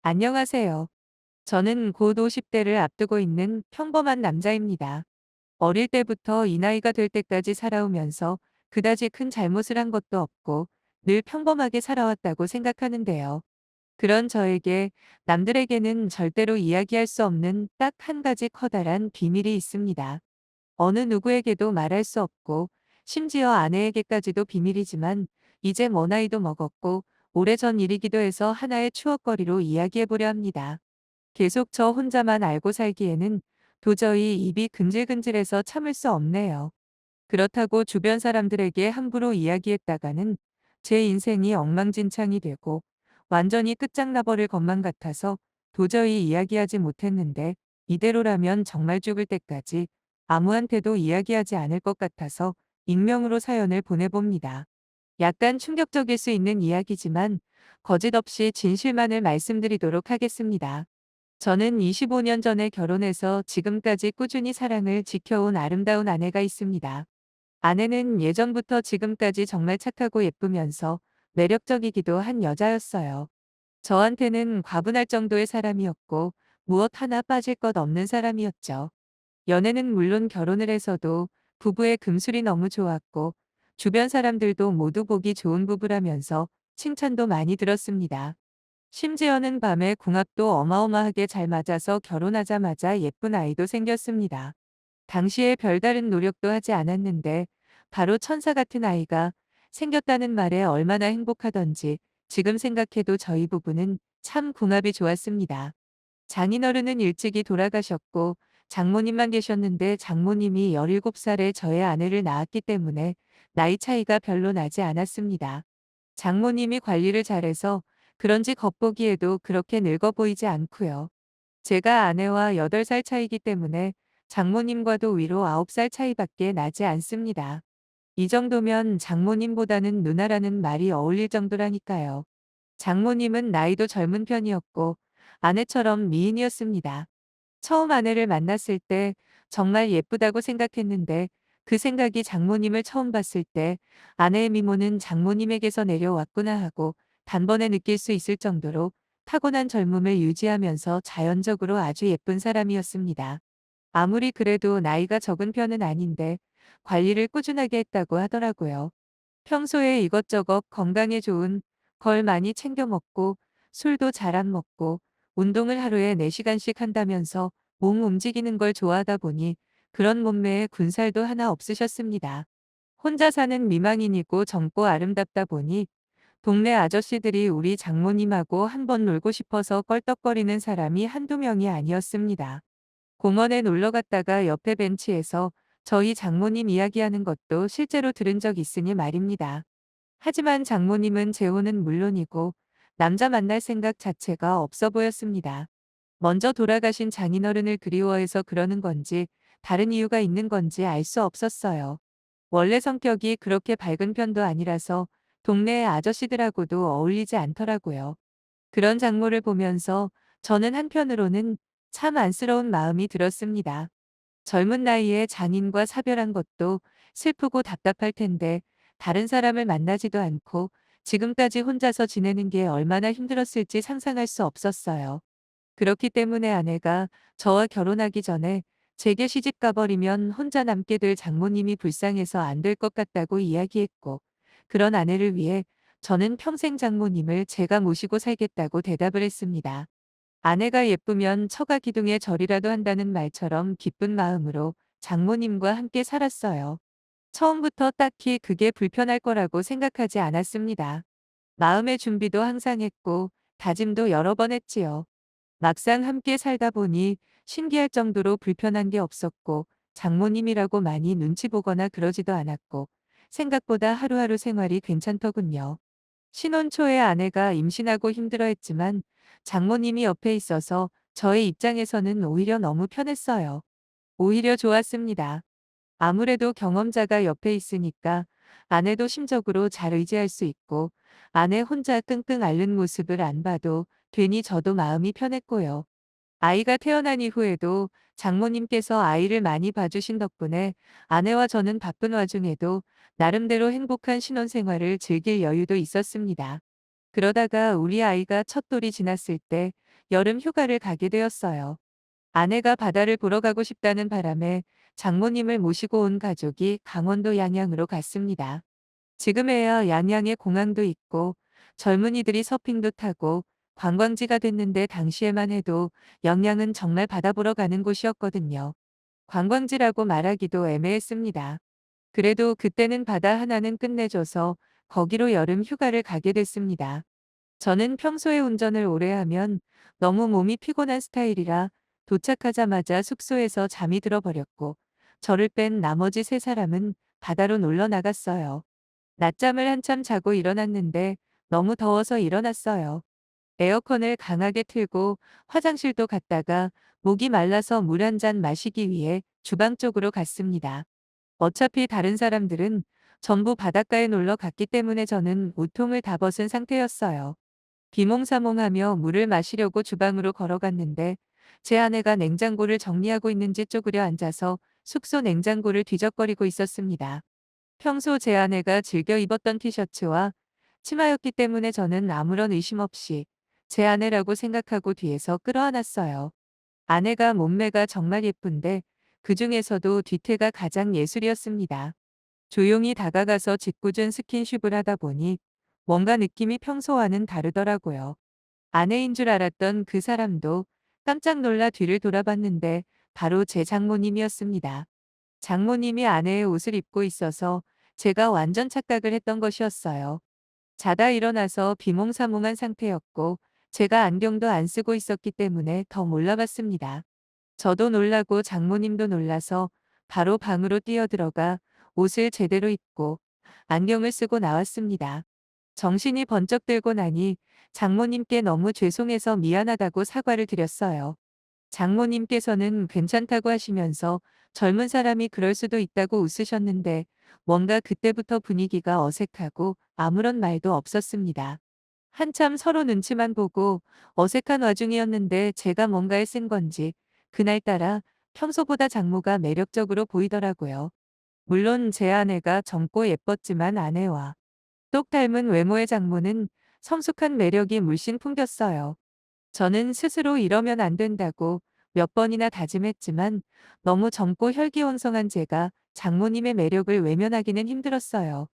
안녕하세요. 저는 곧 50대를 앞두고 있는 평범한 남자입니다. 어릴 때부터 이 나이가 될 때까지 살아오면서 그다지 큰 잘못을 한 것도 없고 늘 평범하게 살아왔다고 생각하는데요. 그런 저에게 남들에게는 절대로 이야기할 수 없는 딱 한 가지 커다란 비밀이 있습니다. 어느 누구에게도 말할 수 없고 심지어 아내에게까지도 비밀이지만 이제 나이도 먹었고 오래전 일이기도 해서 하나의 추억거리로 이야기해보려 합니다. 계속 저 혼자만 알고 살기에는 도저히 입이 근질근질해서 참을 수 없네요. 그렇다고 주변 사람들에게 함부로 이야기했다가는 제 인생이 엉망진창이 되고 완전히 끝장나버릴 것만 같아서 도저히 이야기하지 못했는데 이대로라면 정말 죽을 때까지 아무한테도 이야기하지 않을 것 같아서 익명으로 사연을 보내봅니다. 약간 충격적일 수 있는 이야기지만 거짓 없이 진실만을 말씀드리도록 하겠습니다. 저는 25년 전에 결혼해서 지금까지 꾸준히 사랑을 지켜온 아름다운 아내가 있습니다. 아내는 예전부터 지금까지 정말 착하고 예쁘면서 매력적이기도 한 여자였어요. 저한테는 과분할 정도의 사람이었고 무엇 하나 빠질 것 없는 사람이었죠. 연애는 물론 결혼을 해서도 부부의 금술이 너무 좋았고 주변 사람들도 모두 보기 좋은 부부라면서 칭찬도 많이 들었습니다. 심지어는 밤에 궁합도 어마어마하게 잘 맞아서 결혼하자마자 예쁜 아이도 생겼습니다. 당시에 별다른 노력도 하지 않았는데 바로 천사 같은 아이가 생겼다는 말에 얼마나 행복하던지 지금 생각해도 저희 부부는 참 궁합이 좋았습니다. 장인어른은 일찍이 돌아가셨고 장모님만 계셨는데 장모님이 17살에 저의 아내를 낳았기 때문에 나이 차이가 별로 나지 않았습니다. 장모님이 관리를 잘해서 그런지 겉보기에도 그렇게 늙어 보이지 않고요. 제가 아내와 8살 차이기 때문에 장모님과도 위로 9살 차이밖에 나지 않습니다. 이 정도면 장모님보다는 누나라는 말이 어울릴 정도라니까요. 장모님은 나이도 젊은 편이었고 아내처럼 미인이었습니다. 처음 아내를 만났을 때 정말 예쁘다고 생각했는데 그 생각이 장모님을 처음 봤을 때 아내의 미모는 장모님에게서 내려왔구나 하고 단번에 느낄 수 있을 정도로 타고난 젊음을 유지하면서 자연적으로 아주 예쁜 사람이었습니다. 아무리 그래도 나이가 적은 편은 아닌데 관리를 꾸준하게 했다고 하더라고요. 평소에 이것저것 건강에 좋은 걸 많이 챙겨 먹고 술도 잘 안 먹고 운동을 하루에 4시간씩 한다면서 몸 움직이는 걸 좋아하다 보니 그런 몸매에 군살도 하나 없으셨습니다. 혼자 사는 미망인이고 젊고 아름답다 보니 동네 아저씨들이 우리 장모님하고 한번 놀고 싶어서 껄떡거리는 사람이 한두 명이 아니었습니다. 공원에 놀러 갔다가 옆에 벤치에서 저희 장모님 이야기하는 것도 실제로 들은 적 있으니 말입니다. 하지만 장모님은 재혼은 물론이고 남자 만날 생각 자체가 없어 보였습니다. 먼저 돌아가신 장인어른을 그리워해서 그러는 건지 다른 이유가 있는 건지 알 수 없었어요. 원래 성격이 그렇게 밝은 편도 아니라서 동네 아저씨들하고도 어울리지 않더라고요. 그런 장모를 보면서 저는 한편으로는 참 안쓰러운 마음이 들었습니다. 젊은 나이에 장인과 사별한 것도 슬프고 답답할 텐데 다른 사람을 만나지도 않고 지금까지 혼자서 지내는 게 얼마나 힘들었을지 상상할 수 없었어요. 그렇기 때문에 아내가 저와 결혼하기 전에 제게 시집 가버리면 혼자 남게 될 장모님이 불쌍해서 안 될 것 같다고 이야기했고 그런 아내를 위해 저는 평생 장모님을 제가 모시고 살겠다고 대답을 했습니다. 아내가 예쁘면 처가 기둥에 절이라도 한다는 말처럼 기쁜 마음으로 장모님과 함께 살았어요. 처음부터 딱히 그게 불편할 거라고 생각하지 않았습니다. 마음의 준비도 항상 했고 다짐도 여러 번 했지요. 막상 함께 살다 보니 신기할 정도로 불편한 게 없었고 장모님이라고 많이 눈치 보거나 그러지도 않았고 생각보다 하루하루 생활이 괜찮더군요. 신혼 초에 아내가 임신하고 힘들어했지만 장모님이 옆에 있어서 저의 입장에서는 오히려 너무 편했어요. 오히려 좋았습니다. 아무래도 경험자가 옆에 있으니까 아내도 심적으로 잘 의지할 수 있고 아내 혼자 끙끙 앓는 모습을 안 봐도 괜히 저도 마음이 편했고요. 아이가 태어난 이후에도 장모님께서 아이를 많이 봐주신 덕분에 아내와 저는 바쁜 와중에도 나름대로 행복한 신혼생활을 즐길 여유도 있었습니다. 그러다가 우리 아이가 첫 돌이 지났을 때 여름 휴가를 가게 되었어요. 아내가 바다를 보러 가고 싶다는 바람에 장모님을 모시고 온 가족이 강원도 양양으로 갔습니다. 지금에야 양양에 공항도 있고 젊은이들이 서핑도 타고 관광지가 됐는데 당시에만 해도 양양은 정말 바다 보러 가는 곳이었거든요. 관광지라고 말하기도 애매했습니다. 그래도 그때는 바다 하나는 끝내줘서 거기로 여름 휴가를 가게 됐습니다. 저는 평소에 운전을 오래 하면 너무 몸이 피곤한 스타일이라 도착하자마자 숙소에서 잠이 들어버렸고 저를 뺀 나머지 세 사람은 바다로 놀러 나갔어요. 낮잠을 한참 자고 일어났는데 너무 더워서 일어났어요. 에어컨을 강하게 틀고 화장실도 갔다가 목이 말라서 물 한 잔 마시기 위해 주방 쪽으로 갔습니다. 어차피 다른 사람들은 전부 바닷가에 놀러 갔기 때문에 저는 우통을 다 벗은 상태였어요. 비몽사몽하며 물을 마시려고 주방으로 걸어갔는데 제 아내가 냉장고를 정리하고 있는지 쪼그려 앉아서 숙소 냉장고를 뒤적거리고 있었습니다. 평소 제 아내가 즐겨 입었던 티셔츠와 치마였기 때문에 저는 아무런 의심 없이 제 아내라고 생각하고 뒤에서 끌어안았어요. 아내가 몸매가 정말 예쁜데 그중에서도 뒤태가 가장 예술이었습니다. 조용히 다가가서 짓궂은 스킨십을 하다 보니 뭔가 느낌이 평소와는 다르더라고요. 아내인 줄 알았던 그 사람도 깜짝 놀라 뒤를 돌아봤는데 바로 제 장모님이었습니다. 장모님이 아내의 옷을 입고 있어서 제가 완전 착각을 했던 것이었어요. 자다 일어나서 비몽사몽한 상태였고 제가 안경도 안 쓰고 있었기 때문에 더 몰라봤습니다. 저도 놀라고 장모님도 놀라서 바로 방으로 뛰어들어가 옷을 제대로 입고 안경을 쓰고 나왔습니다. 정신이 번쩍 들고 나니 장모님께 너무 죄송해서 미안하다고 사과를 드렸어요. 장모님께서는 괜찮다고 하시면서 젊은 사람이 그럴 수도 있다고 웃으셨는데 뭔가 그때부터 분위기가 어색하고 아무런 말도 없었습니다. 한참 서로 눈치만 보고 어색한 와중이었는데 제가 뭔가에 쓴 건지 그날따라 평소보다 장모가 매력적으로 보이더라고요. 물론 제 아내가 젊고 예뻤지만 아내와 똑 닮은 외모의 장모는 성숙한 매력이 물씬 풍겼어요. 저는 스스로 이러면 안 된다고 몇 번이나 다짐했지만 너무 젊고 혈기왕성한 제가 장모님의 매력을 외면하기는 힘들었어요.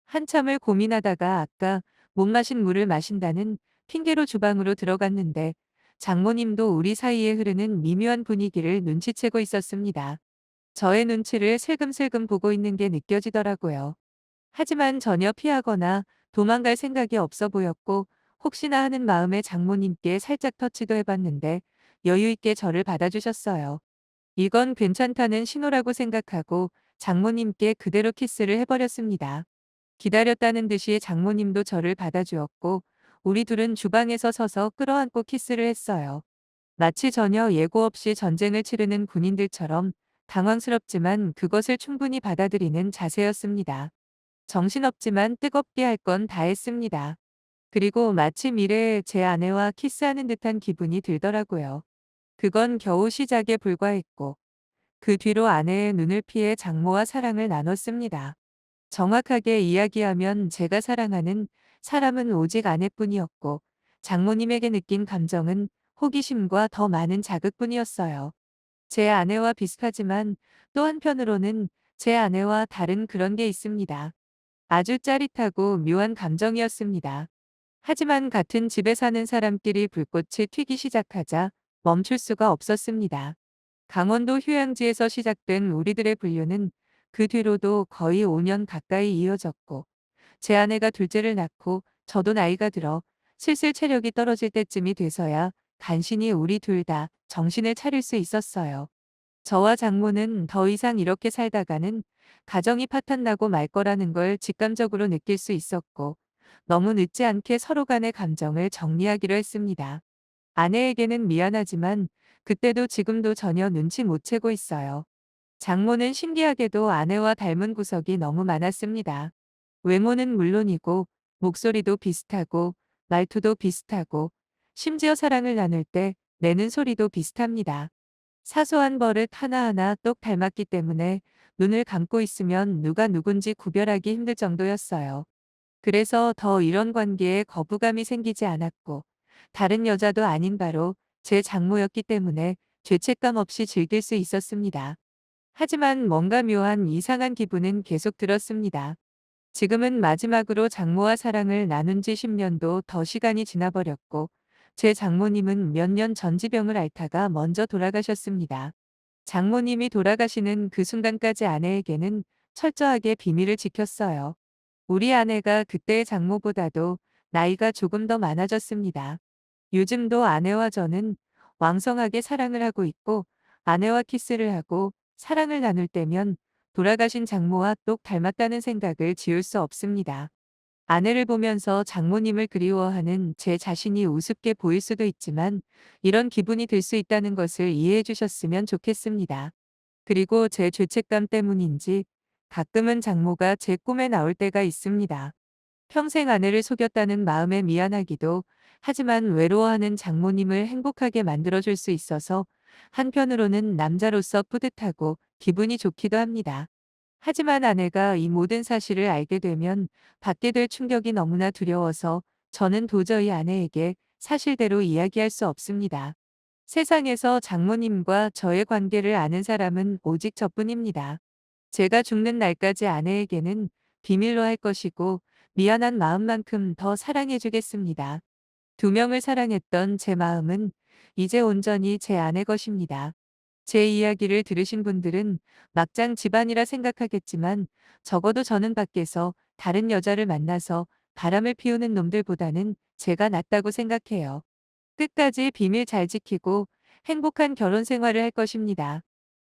한참을 고민하다가 아까 못 마신 물을 마신다는 핑계로 주방으로 들어갔는데 장모님도 우리 사이에 흐르는 미묘한 분위기를 눈치채고 있었습니다. 저의 눈치를 슬금슬금 보고 있는 게 느껴지더라고요. 하지만 전혀 피하거나 도망갈 생각이 없어 보였고 혹시나 하는 마음에 장모님께 살짝 터치도 해봤는데 여유 있게 저를 받아주셨어요. 이건 괜찮다는 신호라고 생각하고 장모님께 그대로 키스를 해버렸습니다. 기다렸다는 듯이 장모님도 저를 받아주었고 우리 둘은 주방에서 서서 끌어안고 키스를 했어요. 마치 전혀 예고 없이 전쟁을 치르는 군인들처럼 당황스럽지만 그것을 충분히 받아들이는 자세였습니다. 정신없지만 뜨겁게 할 건 다 했습니다. 그리고 마치 미래에 제 아내와 키스하는 듯한 기분이 들더라고요. 그건 겨우 시작에 불과했고 그 뒤로 아내의 눈을 피해 장모와 사랑을 나눴습니다. 정확하게 이야기하면 제가 사랑하는 사람은 오직 아내뿐이었고 장모님에게 느낀 감정은 호기심과 더 많은 자극뿐이었어요. 제 아내와 비슷하지만 또 한편으로는 제 아내와 다른 그런 게 있습니다. 아주 짜릿하고 묘한 감정이었습니다. 하지만 같은 집에 사는 사람끼리 불꽃이 튀기 시작하자 멈출 수가 없었습니다. 강원도 휴양지에서 시작된 우리들의 분류는 그 뒤로도 거의 5년 가까이 이어졌고 제 아내가 둘째를 낳고 저도 나이가 들어 슬슬 체력이 떨어질 때쯤이 돼서야 간신히 우리 둘 다 정신을 차릴 수 있었어요. 저와 장모는 더 이상 이렇게 살다가는 가정이 파탄나고 말 거라는 걸 직감적으로 느낄 수 있었고 너무 늦지 않게 서로 간의 감정을 정리하기로 했습니다. 아내에게는 미안하지만 그때도 지금도 전혀 눈치 못 채고 있어요. 장모는 신기하게도 아내와 닮은 구석이 너무 많았습니다. 외모는 물론이고 목소리도 비슷하고 말투도 비슷하고 심지어 사랑을 나눌 때 내는 소리도 비슷합니다. 사소한 버릇 하나하나 똑 닮았기 때문에 눈을 감고 있으면 누가 누군지 구별하기 힘들 정도였어요. 그래서 더 이런 관계에 거부감이 생기지 않았고 다른 여자도 아닌 바로 제 장모였기 때문에 죄책감 없이 즐길 수 있었습니다. 하지만 뭔가 묘한 이상한 기분은 계속 들었습니다. 지금은 마지막으로 장모와 사랑을 나눈 지 10년도 더 시간이 지나버렸고, 제 장모님은 몇 년 전 지병을 앓다가 먼저 돌아가셨습니다. 장모님이 돌아가시는 그 순간까지 아내에게는 철저하게 비밀을 지켰어요. 우리 아내가 그때의 장모보다도 나이가 조금 더 많아졌습니다. 요즘도 아내와 저는 왕성하게 사랑을 하고 있고, 아내와 키스를 하고 사랑을 나눌 때면 돌아가신 장모와 똑 닮았다는 생각을 지울 수 없습니다. 아내를 보면서 장모님을 그리워하는 제 자신이 우습게 보일 수도 있지만, 이런 기분이 들 수 있다는 것을 이해해 주셨으면 좋겠습니다. 그리고 제 죄책감 때문인지 가끔은 장모가 제 꿈에 나올 때가 있습니다. 평생 아내를 속였다는 마음에 미안하기도 하지만, 외로워하는 장모님을 행복하게 만들어줄 수 있어서 한편으로는 남자로서 뿌듯하고 기분이 좋기도 합니다. 하지만 아내가 이 모든 사실을 알게 되면 받게 될 충격이 너무나 두려워서 저는 도저히 아내에게 사실대로 이야기할 수 없습니다. 세상에서 장모님과 저의 관계를 아는 사람은 오직 저뿐입니다. 제가 죽는 날까지 아내에게는 비밀로 할 것이고, 미안한 마음만큼 더 사랑해주겠습니다. 두 명을 사랑했던 제 마음은 이제 온전히 제 아내 것입니다. 제 이야기를 들으신 분들은 막장 집안이라 생각하겠지만, 적어도 저는 밖에서 다른 여자를 만나서 바람을 피우는 놈들보다는 제가 낫다고 생각해요. 끝까지 비밀 잘 지키고 행복한 결혼 생활을 할 것입니다.